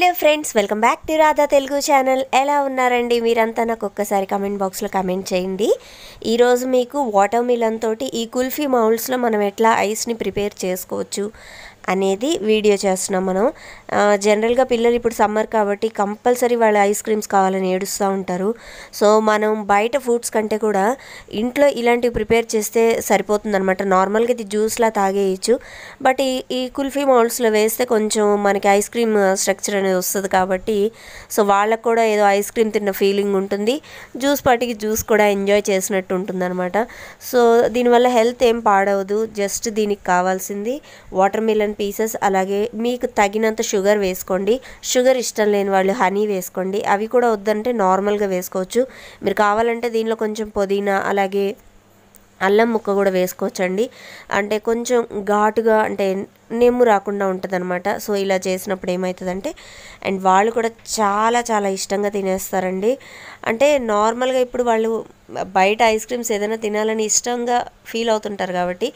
Hello friends, welcome back to Radha Telugu channel. ఎలా ఉన్నారండి మీరంతా? నాకు ఒక్కసారి కమెంట్ బాక్స్లో కమెంట్ చేయండి. ఈరోజు మీకు వాటర్ మిలన్ తోటి ఈ కుల్ఫీ మౌల్డ్స్లో మనం ఎట్లా ఐస్ని ప్రిపేర్ చేసుకోవచ్చు అనేది వీడియో చేస్తున్నాం. మనం జనరల్గా పిల్లలు ఇప్పుడు సమ్మర్ కాబట్టి కంపల్సరీ వాళ్ళు ఐస్ క్రీమ్స్ కావాలని ఏడుస్తూ ఉంటారు. సో మనం బయట ఫుడ్స్ కంటే కూడా ఇంట్లో ఇలాంటివి ప్రిపేర్ చేస్తే సరిపోతుంది అనమాట. నార్మల్గా ఇది జ్యూస్లా తాగేయచ్చు, బట్ ఈ కుల్ఫీ మౌల్డ్స్లో వేస్తే కొంచెం మనకి ఐస్ క్రీమ్ స్ట్రక్చర్ అనేది వస్తుంది కాబట్టి సో వాళ్ళకు కూడా ఏదో ఐస్ క్రీమ్ తిన్న ఫీలింగ్ ఉంటుంది, జ్యూస్ పాటికి జ్యూస్ కూడా ఎంజాయ్ చేసినట్టు ఉంటుంది అనమాట. సో దీనివల్ల హెల్త్ ఏం పాడవదు. జస్ట్ దీనికి కావాల్సింది వాటర్ మిలన్ పీసెస్, అలాగే మీకు తగినంత షుగర్ వేసుకోండి. షుగర్ ఇష్టం లేని వాళ్ళు హనీ వేసుకోండి. అవి కూడా వద్దంటే నార్మల్గా వేసుకోవచ్చు. మీరు కావాలంటే దీనిలో కొంచెం పుదీనా అలాగే అల్లం ముక్క కూడా వేసుకోవచ్చండి. అంటే కొంచెం ఘాటుగా అంటే నెమ్ము రాకుండా ఉంటుంది అనమాట. సో ఇలా చేసినప్పుడు ఏమవుతుందంటే అండ్ వాళ్ళు కూడా చాలా చాలా ఇష్టంగా తినేస్తారండి. అంటే నార్మల్గా ఇప్పుడు వాళ్ళు బయట ఐస్ క్రీమ్స్ ఏదైనా తినాలని ఇష్టంగా ఫీల్ అవుతుంటారు కాబట్టి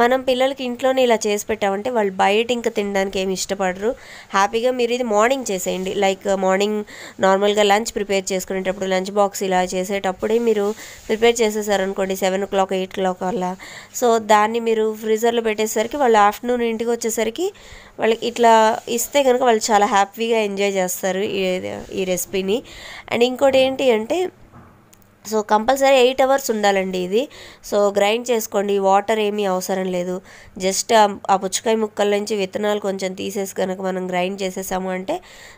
మనం పిల్లలకి ఇంట్లోనే ఇలా చేసి పెట్టామంటే వాళ్ళు బయట ఇంకా తినడానికి ఏమి ఇష్టపడరు. హ్యాపీగా మీరు ఇది మార్నింగ్ చేసేయండి. లైక్ మార్నింగ్ నార్మల్గా లంచ్ ప్రిపేర్ చేసుకునేటప్పుడు లంచ్ బాక్స్ ఇలా చేసేటప్పుడే మీరు ప్రిపేర్ చేసేసారనుకోండి 7 o'clock 8 o'clock అలా. సో దాన్ని మీరు ఫ్రీజర్లో పెట్టేసరికి వాళ్ళు ఆఫ్టర్నూన్ ఇంటికి వచ్చేసరికి వాళ్ళకి ఇట్లా ఇస్తే కనుక వాళ్ళు చాలా హ్యాపీగా ఎంజాయ్ చేస్తారు ఈ రెసిపీని. అండ్ ఇంకోటి ఏంటి అంటే సో కంపల్సరీ 8 hours ఉండాలండి ఇది. సో గ్రైండ్ చేసుకోండి, వాటర్ ఏమీ అవసరం లేదు. జస్ట్ ఆ పుచ్చకాయ ముక్కల నుంచి విత్తనాలు కొంచెం తీసేసి కనుక మనం గ్రైండ్ చేసేసాము అంటే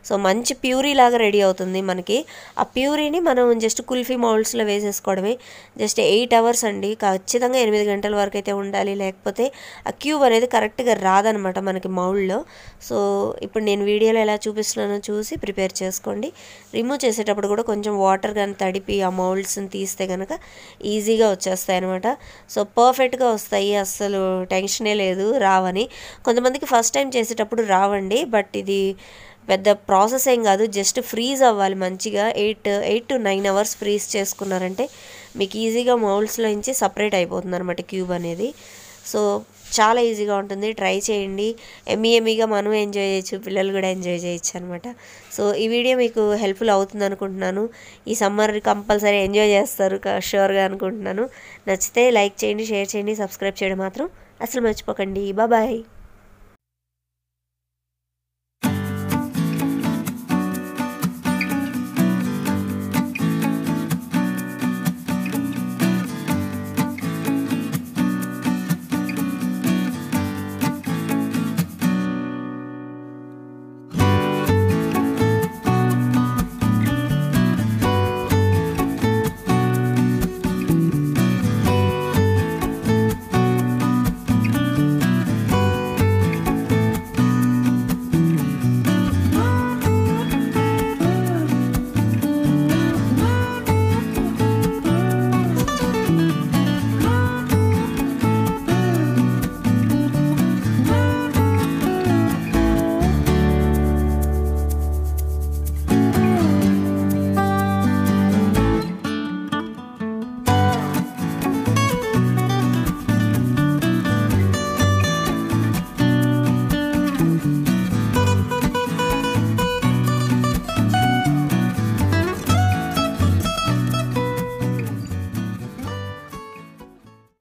సో మంచి ప్యూరీ లాగా రెడీ అవుతుంది మనకి. ఆ ప్యూరీని మనం జస్ట్ కుల్ఫీ మౌల్డ్స్లో వేసేసుకోవడమే. జస్ట్ 8 hours అండి, ఖచ్చితంగా 8 గంటల వరకు అయితే ఉండాలి, లేకపోతే ఆ క్యూబ్ అనేది కరెక్ట్గా రాదనమాట మనకి మౌల్డ్లో. సో ఇప్పుడు నేను వీడియోలో ఎలా చూపిస్తున్నానో చూసి ప్రిపేర్ చేసుకోండి. రిమూవ్ చేసేటప్పుడు కూడా కొంచెం వాటర్ కానీ తడిపి ఆ మౌల్డ్స్ తీస్తే కనుక ఈజీగా వచ్చేస్తాయి అనమాట. సో పర్ఫెక్ట్గా వస్తాయి, అస్సలు టెన్షనే లేదు రావని. కొంతమందికి ఫస్ట్ టైం చేసేటప్పుడు రావండి, బట్ ఇది పెద్ద ప్రాసెస్ ఏం కాదు. జస్ట్ ఫ్రీజ్ అవ్వాలి మంచిగా. 8 to 9 hours ఫ్రీజ్ చేసుకున్నారంటే మీకు ఈజీగా మౌల్డ్స్లో నుంచి సపరేట్ అయిపోతుంది అనమాట క్యూబ్ అనేది. సో చాలా ఈజీగా ఉంటుంది, ట్రై చేయండి. ఎమ్మీగా మనం ఎంజాయ్ చేయొచ్చు, పిల్లలు కూడా ఎంజాయ్ చేయొచ్చు అనమాట. సో ఈ వీడియో మీకు హెల్ప్ఫుల్ అవుతుంది అనుకుంటున్నాను. ఈ సమ్మర్ కంపల్సరీ ఎంజాయ్ చేస్తారు షూర్గా అనుకుంటున్నాను. నచ్చితే లైక్ చేయండి, షేర్ చేయండి, సబ్స్క్రైబ్ చేయడం మాత్రం అసలు మర్చిపోకండి. బాయ్.